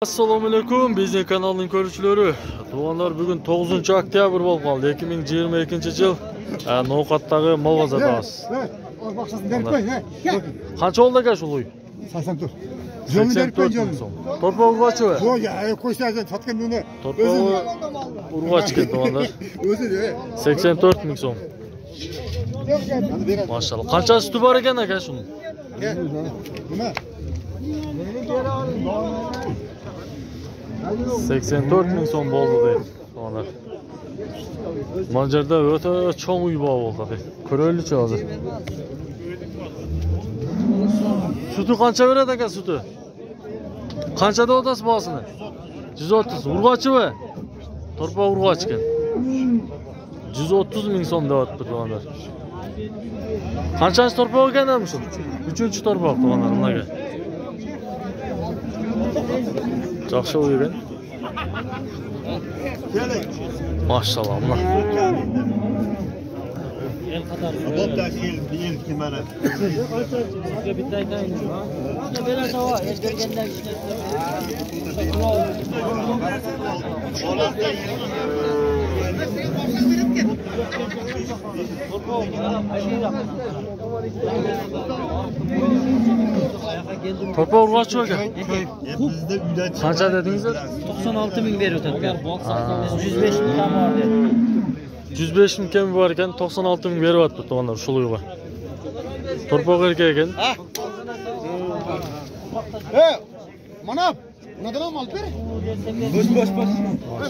Assalomu alaykum, bizning kanalning ko'ruvchilari. To'g'onlar, bugun 9-oktyabr bo'lib qoldi. 2022-yil. No'qatdagi Molvazadamiz. Qancha oldi aka shu uy? 84. 84 so'm. Torpaq urg'ochi va? Yo'q, qo'shlardan sotgan uni. Torpaq urg'ochi to'g'onlar. O'zi-da. 84 ming so'm. Maşallah. Qancha suti bor ekan aka shuni? Nima? 84 ming so'm bo'ldi deydi. To'g'onlar. Manjarda o'ta cho'ng uy bo'ldi. Ko'raylik hozir. Suti qancha beradi aka suti? Qanchada o'tasiz bosini? 130. Urg'ochi va? Torpaq urg'och ekan. 130 ming so'm deyapti to'g'onlar. Qanchasi torpaq ekan ham shu? 3-chi torpaq to'g'onlar unaga. Yaxshi uy ekan. Maşallah. Torpaq urg'ochi aka. Qancha dedingiz? 96 ming berib o'tadi. 105 ming kam bor dedi. 105 ming kam bor ekan, 96 ming beryapti to'g'onlar shu uyga. Torpaq erkak ekan. Mana Nadan mal ber. Boş.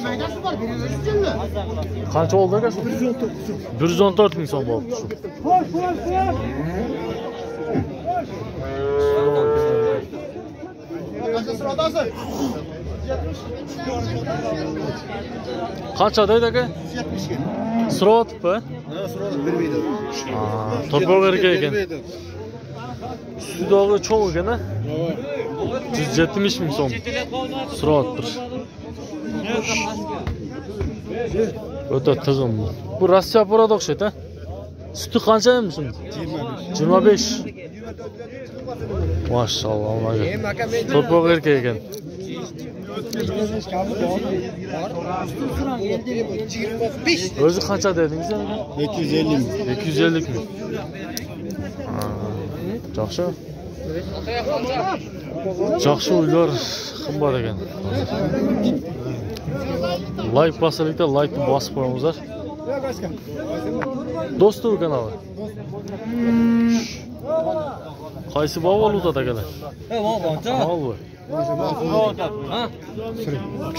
Maydası var, biliyorsunuz. Qancha oldi aka? 114 ming so'm bo'ldi. Qancha deydi aka? 170 ga. Sirotibmi? Ha, so'radi, bermaydi. Torpaq erkak ekan. Sudog'i cho'ng ekan a? 170 ming so'm. Sirotdir. O'ta tig'im. Bu Rossiya parada o'xshaydi. Suti qancha ham shunda? 25. Maşallah unaga. Torpaq erkak ekan. O'zi qancha dedingiz aka? 250 ming. 250 ming. Yaxshi. Yaxshi uylar qimmat ekan. Like bosinglar, like bosib qo'yingizlar. Do'stlar kanali. Qaysi valyuta akalar? Oldu.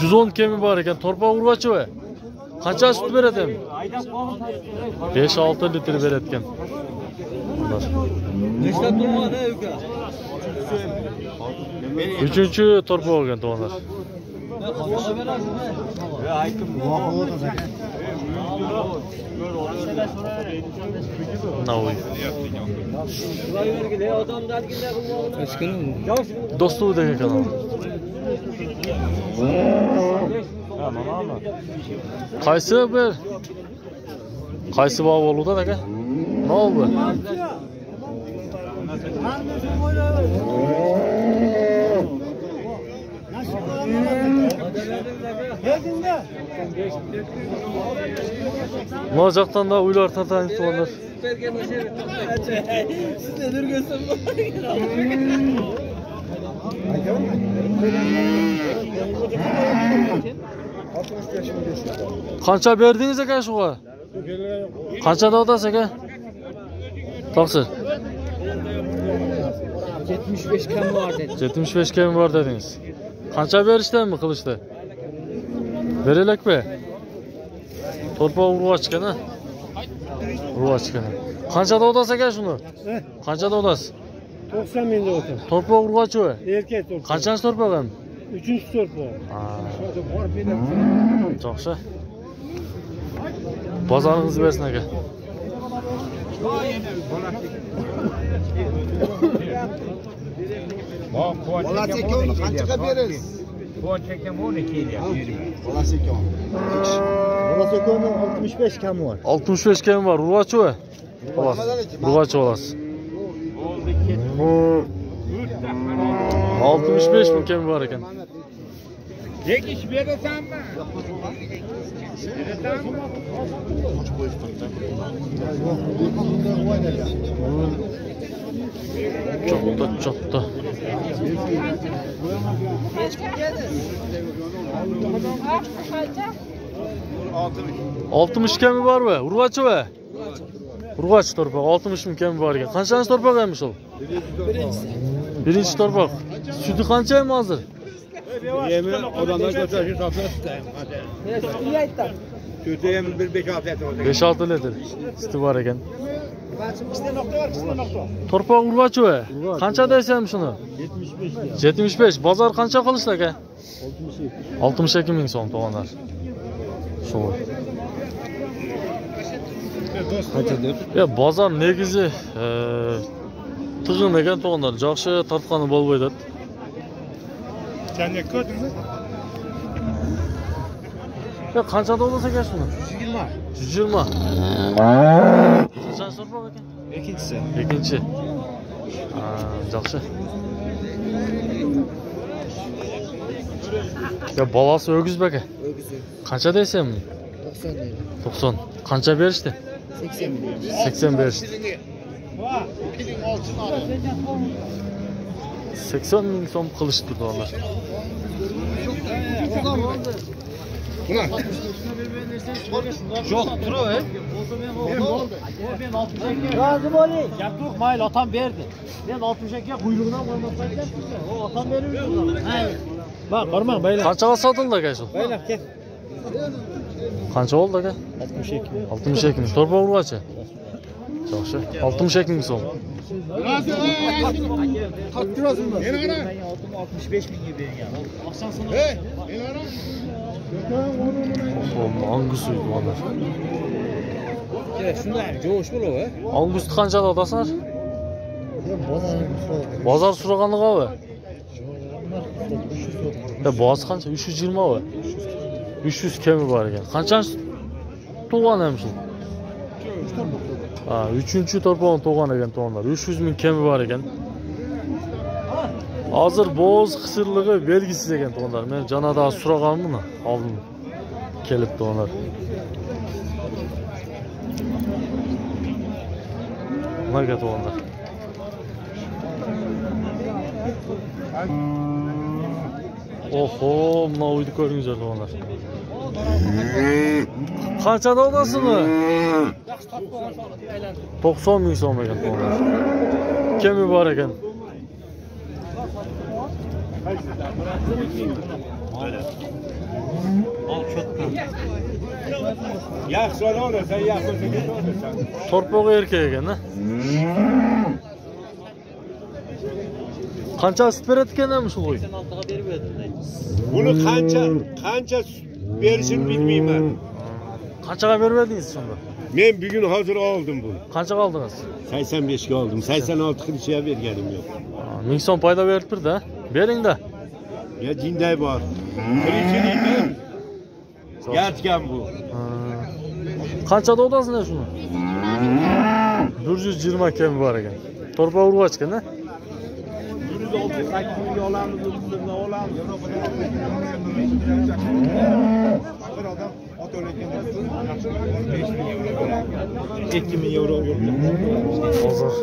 110 kemi bor ekan, torpaq urg'ochi va? Qancha sut beradi? 5-6 litr beradi ekan. Nechta turmadi uka? 3-chi torpaq ekan to'g'onlar. Navoy. Do'stlar kanal. Qaysi bir? Qaysi valyuta aka? Ne oldu? Mojaqdan da uylar tartayın to'g'onlar. Sizde durgunsun bu. Qancha berdingiz aka shuga? Qanchada o'tasiz aka? Taqsir. 75 kam var dedi. 75 kam bor dedingiz. Qancha berishdimi qilishdi? Berelakmi? Torpaq urg'och ekan a? Urg'och ekan. Qanchada o'tasiz aka shuni? Qanchada o'tasiz? 90 mingda o'tadi. Torpaq urg'ochi va? Erkak torpaq. Qanchasi torpaq ham? 3-chi torpaq. Yaxshi. Bozoringizni bersin aka. Bolasi ikkovini qanchaga berasiz? Bu çekem 12 ile. Bolasi ikkovini. Bolasi ikkovini 65 kami var. 65 kam bor, urg'ochi va? Urg'ochi olasiz. 65 ming kam bor ekan. Tek iş verirsen mi? Verirsen mi? Çokta çokta. Altmış kemi var mı? Urgaçı be. Urgaç torpak 60 ming kemi var ekan. Qanchasi torpak emmiş ol? Birinchi torpak. Sütü qancha em hozir? Yemi odamlar götürüşü satıyor. Sütü yemi bir 5-6 et oldu. 5-6 litr. Sütü var ekan. Torpak urgaçı be. Qancha deysan shuni? 75 75. Bozor qancha qilishdi aka? 62 ming so'm to'g'onlar. Shu. Ya bozor negizi tig'in ekan to'g'onlar. Yaxshi tortqani bo'lmaydi. Sen ne kötü? Ya qanchada bo'lsa ekan shuni? 120. 120. Qancha torpak ekan? İkincisi. Ikkinchi. Yaxshi. Ya balası ögüz be aka. Qancha deysan buni? 90 lira. 90. Qancha berishdi? 80 milyon. 80 berishdi. 80 ming so'm qilishdi dolar. Yok duru he. Razı bo'ling. Gap yo'q, mayli otam berdi. Men 62 ga quyruğundan qo'ymasam o otam berir o zaman. Bak qarmang baylar. Qanchaga sotildi aka shu? Baylar kel. Qancha oldi aka? 62. 62 ming. Torpa urgachi. Yaxshi. 62 ming so'm. Kattırasın mı? Yine ara. 65 mingga bergan. Oqsan sana. Hey, yine ara. Angus uydu onlar. Shunday jo'sh bo'lib he. Angus qanchada otasizlar? Bozor so'raganliga va. Ya boz qancha? 320 va. 300 kemi bor ekan. Qanchasi tug'an ham shu? Ha, 3-chi torpog'ini tug'an ekan to'g'onlar. 300 ming kemi bor ekan. Hozir bo'z qisirligi belgisiz ekan to'g'onlar. Men janada so'raganman buni. Oldin kelib to'g'onlar. Nimaga to'g'onlar? Oho, mana uyni ko'ringizlar to'g'onlar. Qanchada odasizmi? 90 ming so'm ekan to'g'onlar. Kemi bor ekan. Yaxshi olasan, yaxshi olasan. Torpog'i erkak ekan-da. Qancha sut beradi ekan shu qo'y? 86 ga berib berdim. Buni qancha berishini bilmayman. Qanchaga berib berdingiz shunda? Men bugun hozir oldim bunu. Qanchaga oldingiz? 85 ga oldim. 86 qilishga berganim yo'q. 1000 so'm paydo berib turdi-da. Bering-da. Ya jinday bor. Qilishini yatgan bu. Qanchada odasizlar shuni? 120 kemi bor ekan. Torpa urg'achgan-da. 138 ming olamiz, bizdan olamiz. Bir odam ot o'layotgan 2 ming euro berdi. Hozir.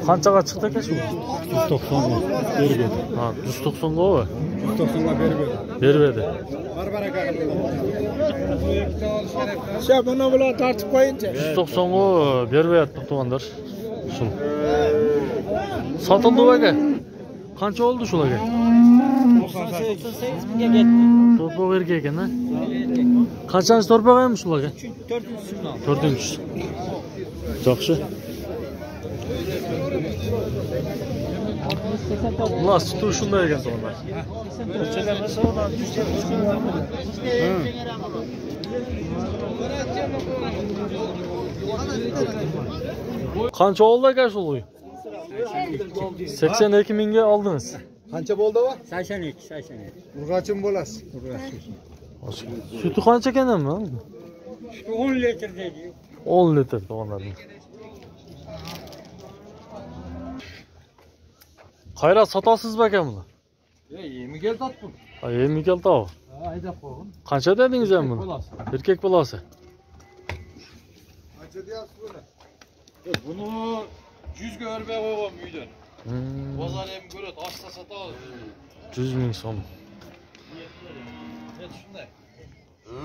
Qanchaga chiqdi aka shu? 190 ga berib berdi. Ha, 190 ga. 190 ga berib berdi. Berib berdi. Barbaraka. Sha buni bilan tortib qo'yingchi. 190 ga bermayapti to'g'onlar. Shu. Sotildi aka. Qancha oldi shularga? 98 mingga ketdi. Torpaq erkak ekan-da. Qanchasi torpaq ham shularga? 4-chi. 4-chi. Yaxshi. Ular suti shunday ekan to'g'onlar. Qancha oldi aka shu uy? 82 mingga oldingiz. Qancha bo'ldi va? 82. Urg'achim bo'lasiz. Suti qancha ekan ham? 10 litr dedi. 10 litr to'g'onlar. Kayra satasız bakayım bunu. Ya yemi gel tat bunu. Ha, yemi geldi abi. Ha ayda koyun. Kança dediniz hem bunu? Bolası. Erkek balası. Bunu 100 görbe koygan büyüdün. Hmm, Bozar hem göre taşta sata. 100 bin son. Ne şunday?